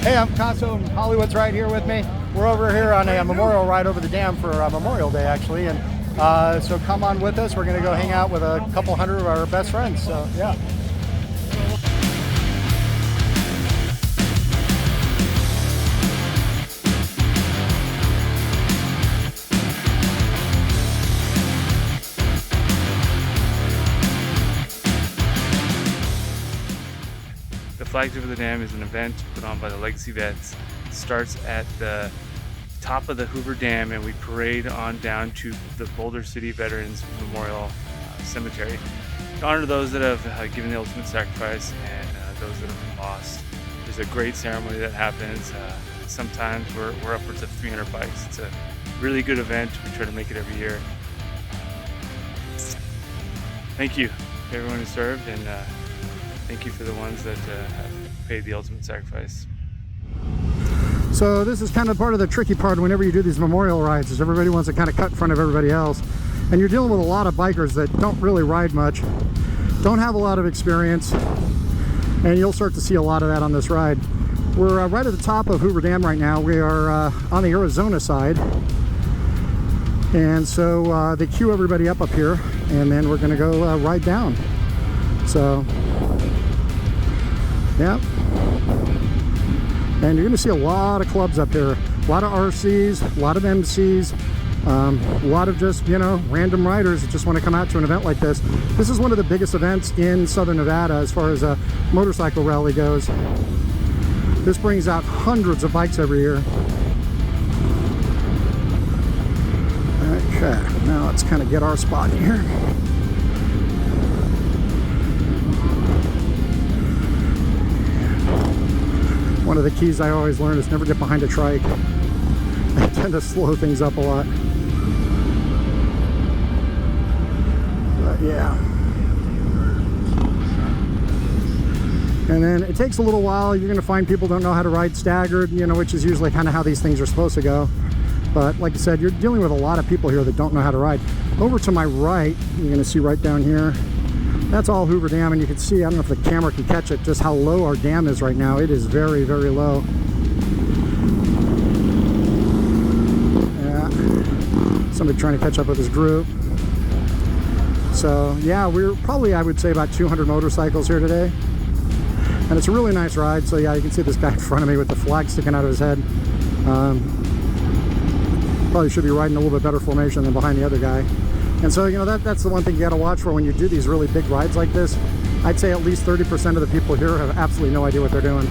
Hey, I'm Picasso. Hollywood's right here with me. We're over here on a memorial ride over the dam for Memorial Day, actually. And so come on with us. We're going to go hang out with a couple hundred of our best friends. So, yeah. The Flagship of the Dam is an event put on by the Legacy Vets. It starts at the top of the Hoover Dam and we parade on down to the Boulder City Veterans Memorial Cemetery to honor those that have given the ultimate sacrifice and those that have been lost. There's a great ceremony that happens. Sometimes we're upwards of 300 bikes. It's a really good event. We try to make it every year. Thank you to everyone who served, and thank you for the ones that have paid the ultimate sacrifice. So this is kind of part of the tricky part whenever you do these memorial rides, is everybody wants to kind of cut in front of everybody else. And you're dealing with a lot of bikers that don't really ride much, don't have a lot of experience, and you'll start to see a lot of that on this ride. We're right at the top of Hoover Dam right now. We are on the Arizona side. And so they queue everybody up here, and then we're gonna go ride down. So, yeah. And you're gonna see a lot of clubs up here. A lot of RCs, a lot of MCs, a lot of just, you know, random riders that just want to come out to an event like this. This is one of the biggest events in Southern Nevada as far as a motorcycle rally goes. This brings out hundreds of bikes every year. Okay, now let's kind of get our spot here. One of the keys I always learn is never get behind a trike. They tend to slow things up a lot. But yeah. And then it takes a little while. You're going to find people don't know how to ride staggered, you know, which is usually kind of how these things are supposed to go. But like I said, you're dealing with a lot of people here that don't know how to ride. Over to my right, you're going to see right down here, that's all Hoover Dam, and you can see, I don't know if the camera can catch it, just how low our dam is right now. It is very, very low. Yeah, somebody trying to catch up with his group. So yeah, we're probably, I would say, about 200 motorcycles here today. And it's a really nice ride. So yeah, you can see this guy in front of me with the flag sticking out of his head. Probably should be riding a little bit better formation than behind the other guy. And so, you know, that's the one thing you got to watch for when you do these really big rides like this. I'd say at least 30% of the people here have absolutely no idea what they're doing.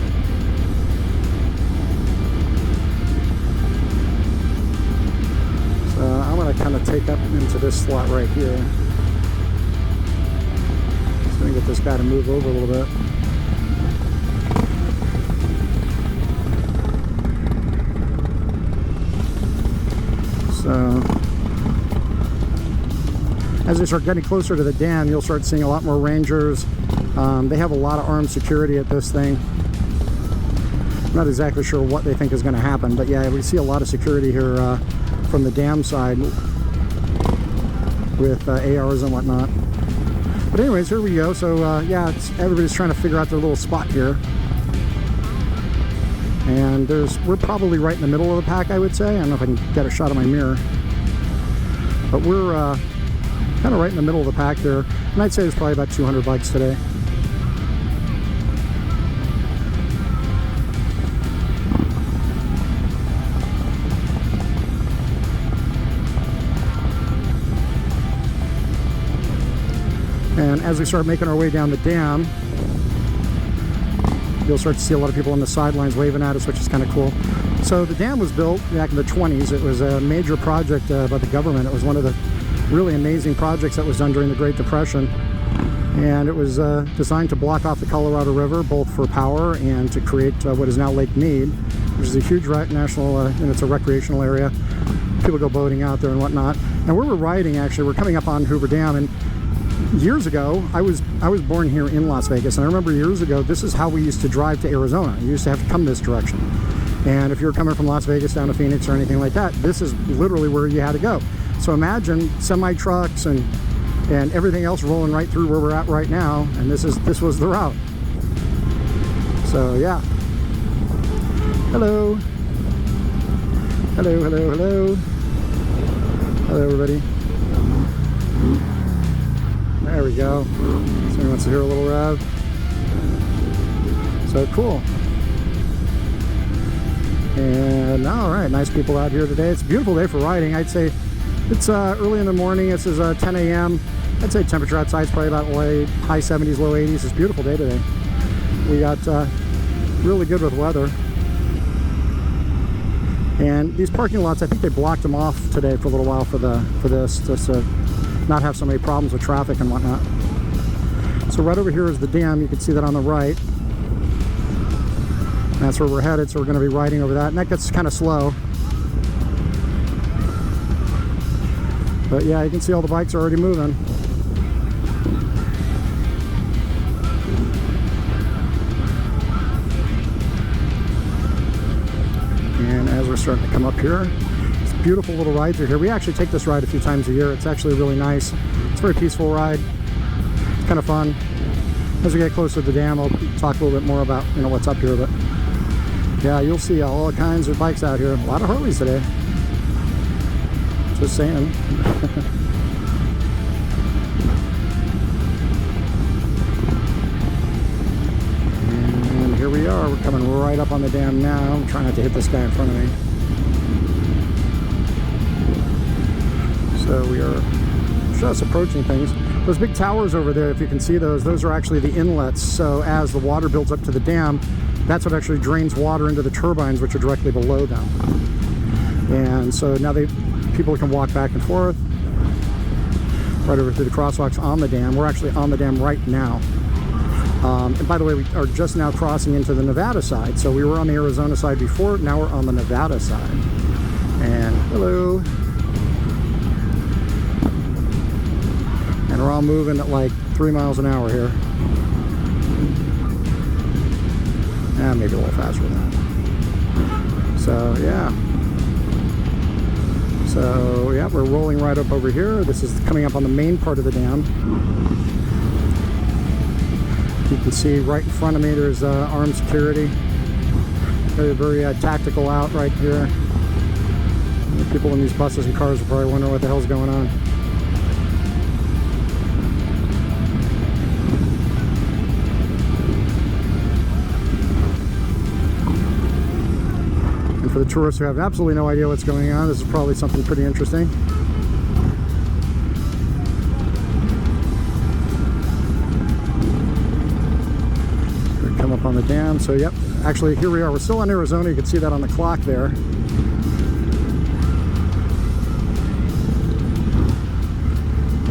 So I'm going to kind of take up into this slot right here. Just going to get this guy to move over a little bit. So as they start getting closer to the dam, you'll start seeing a lot more rangers. They have a lot of armed security at this thing. I'm not exactly sure what they think is going to happen, but yeah, we see a lot of security here from the dam side with ARs and whatnot. But anyways, here we go. So yeah, everybody's trying to figure out their little spot here. And we're probably right in the middle of the pack, I would say. I don't know if I can get a shot of my mirror. But we're kind of right in the middle of the pack there. And I'd say there's probably about 200 bikes today. And as we start making our way down the dam, you'll start to see a lot of people on the sidelines waving at us, which is kind of cool. So the dam was built back in the 20s. It was a major project by the government. It was one of the really amazing projects that was done during the Great Depression. And it was designed to block off the Colorado River, both for power and to create what is now Lake Mead, which is a huge national, and it's a recreational area. People go boating out there and whatnot. And where we're riding, actually, we're coming up on Hoover Dam, and years ago, I was born here in Las Vegas, and I remember years ago, this is how we used to drive to Arizona. You used to have to come this direction. And if you're coming from Las Vegas down to Phoenix or anything like that, this is literally where you had to go. So imagine semi-trucks and everything else rolling right through where we're at right now, and this was the route. So yeah. Hello. Hello, hello, hello. Hello, everybody. There we go. Somebody wants to hear a little rev. So cool. And all right, nice people out here today. It's a beautiful day for riding. I'd say it's early in the morning. This is 10 a.m. I'd say temperature outside is probably about high 70s, low 80s. It's a beautiful day today. We got really good with weather. And these parking lots, I think they blocked them off today for a little while for this, just to not have so many problems with traffic and whatnot. So right over here is the dam. You can see that on the right. That's where we're headed, so we're going to be riding over that, and that gets kind of slow. But yeah, you can see all the bikes are already moving. And as we're starting to come up here, it's a beautiful little ride through here. We actually take this ride a few times a year. It's actually really nice. It's a very peaceful ride. It's kind of fun. As we get closer to the dam, I'll talk a little bit more about what's up here. But yeah, you'll see all kinds of bikes out here. A lot of Harleys today. Just saying. And here we are. We're coming right up on the dam now. I'm trying not to hit this guy in front of me. So we are just approaching things. Those big towers over there, if you can see those are actually the inlets. So as the water builds up to the dam, that's what actually drains water into the turbines, which are directly below them. And so now people can walk back and forth right over through the crosswalks on the dam. We're actually on the dam right now. And by the way, we are just now crossing into the Nevada side. So we were on the Arizona side before, now we're on the Nevada side. And hello. And we're all moving at like 3 miles an hour here. Maybe a little faster than that. So yeah. So yeah, we're rolling right up over here. This is coming up on the main part of the dam. You can see right in front of me there's armed security. Very, very tactical out right here. The people in these buses and cars are probably wondering what the hell's going on. For the tourists who have absolutely no idea what's going on, this is probably something pretty interesting. We come up on the dam. So yep, actually here we are. We're still in Arizona. You can see that on the clock there.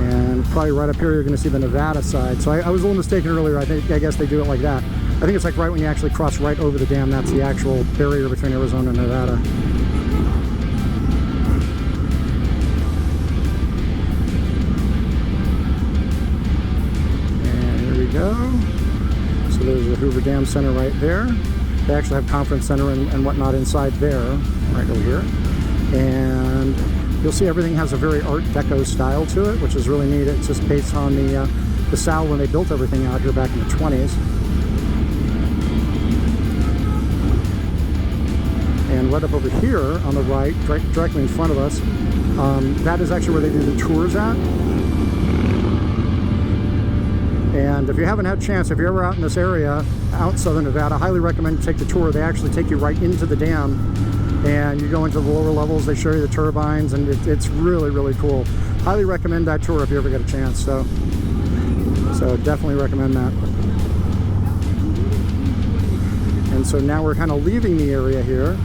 And probably right up here you're going to see the Nevada side. So I was a little mistaken earlier. I guess they do it like that. I think it's like right when you actually cross right over the dam, that's the actual barrier between Arizona and Nevada. And here we go. So there's the Hoover Dam Center right there. They actually have conference center and whatnot inside there, right over here. And you'll see everything has a very Art Deco style to it, which is really neat. It's just based on the style when they built everything out here back in the 20s. And right up over here on the right, directly in front of us, that is actually where they do the tours at. And if you haven't had a chance, if you're ever out in this area, out in southern Nevada, I highly recommend you take the tour. They actually take you right into the dam, and you go into the lower levels. They show you the turbines, and it's really, really cool. Highly recommend that tour if you ever get a chance. So definitely recommend that. And so now we're kind of leaving the area here.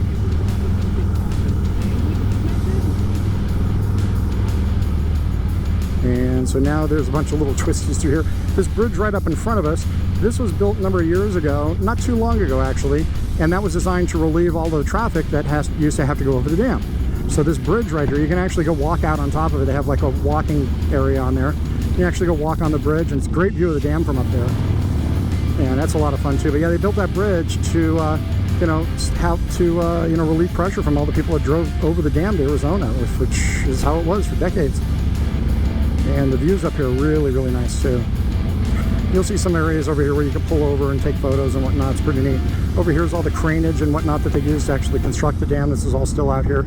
And so now there's a bunch of little twisties through here. This bridge right up in front of us, this was built a number of years ago, not too long ago actually, and that was designed to relieve all the traffic that used to have to go over the dam. So this bridge right here, you can actually go walk out on top of it. They have like a walking area on there. You can actually go walk on the bridge, and it's a great view of the dam from up there. And that's a lot of fun too. But yeah, they built that bridge to relieve pressure from all the people that drove over the dam to Arizona, which is how it was for decades. And the views up here are really, really nice too. You'll see some areas over here where you can pull over and take photos and whatnot. It's pretty neat. Over here is all the craneage and whatnot that they use to actually construct the dam. This is all still out here.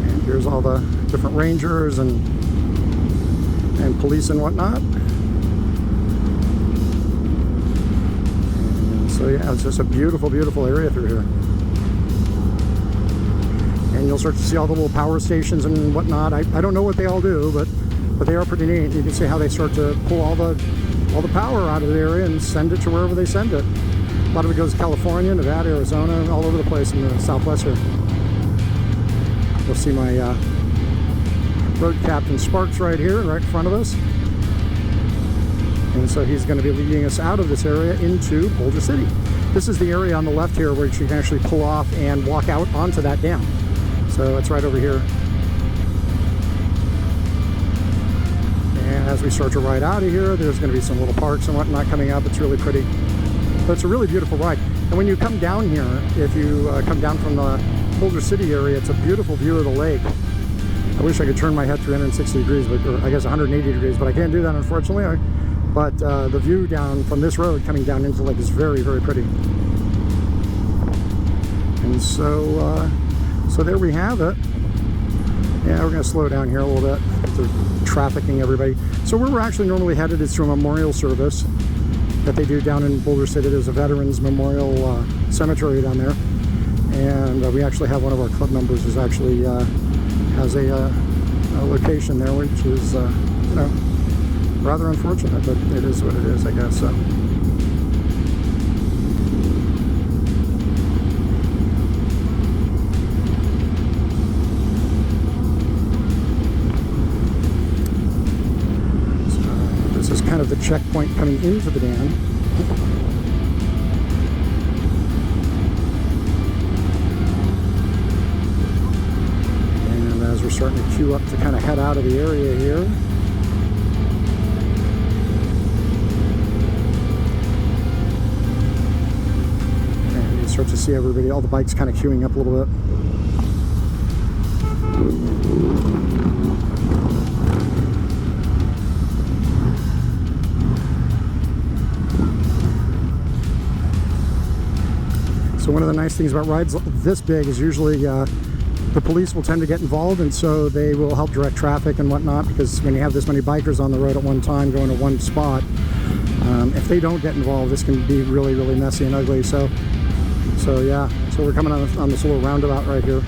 And here's all the different rangers and police and whatnot. And so yeah, it's just a beautiful, beautiful area through here. And you'll start to see all the little power stations and whatnot. I don't know what they all do, but they are pretty neat. You can see how they start to pull all the power out of the area and send it to wherever they send it. A lot of it goes to California, Nevada, Arizona, all over the place in the southwest here. You'll see my road captain Sparks right here, right in front of us. And so he's going to be leading us out of this area into Boulder City. This is the area on the left here where you can actually pull off and walk out onto that dam. So it's right over here. And as we start to ride out of here, there's going to be some little parks and whatnot coming up. It's really pretty. But it's a really beautiful ride. And when you come down here, if you come down from the Boulder City area, it's a beautiful view of the lake. I wish I could turn my head 360 degrees, or I guess 180 degrees, but I can't do that, unfortunately. But the view down from this road coming down into the lake is very, very pretty. And so there we have it. Yeah, we're going to slow down here a little bit. They're trafficking everybody. So where we're actually normally headed is to a memorial service that they do down in Boulder City. There's a Veterans Memorial Cemetery down there. And we actually have one of our club members who's actually has a location there, which is, you know, rather unfortunate, but it is what it is, I guess. So. This is kind of the checkpoint coming into the dam. We're starting to queue up to kind of head out of the area here. And you start to see everybody, all the bikes kind of queuing up a little bit. So one of the nice things about rides this big is usually the police will tend to get involved, and so they will help direct traffic and whatnot, because when you have this many bikers on the road at one time going to one spot, if they don't get involved, this can be really, really messy and ugly. So yeah, so we're coming on this little roundabout right here.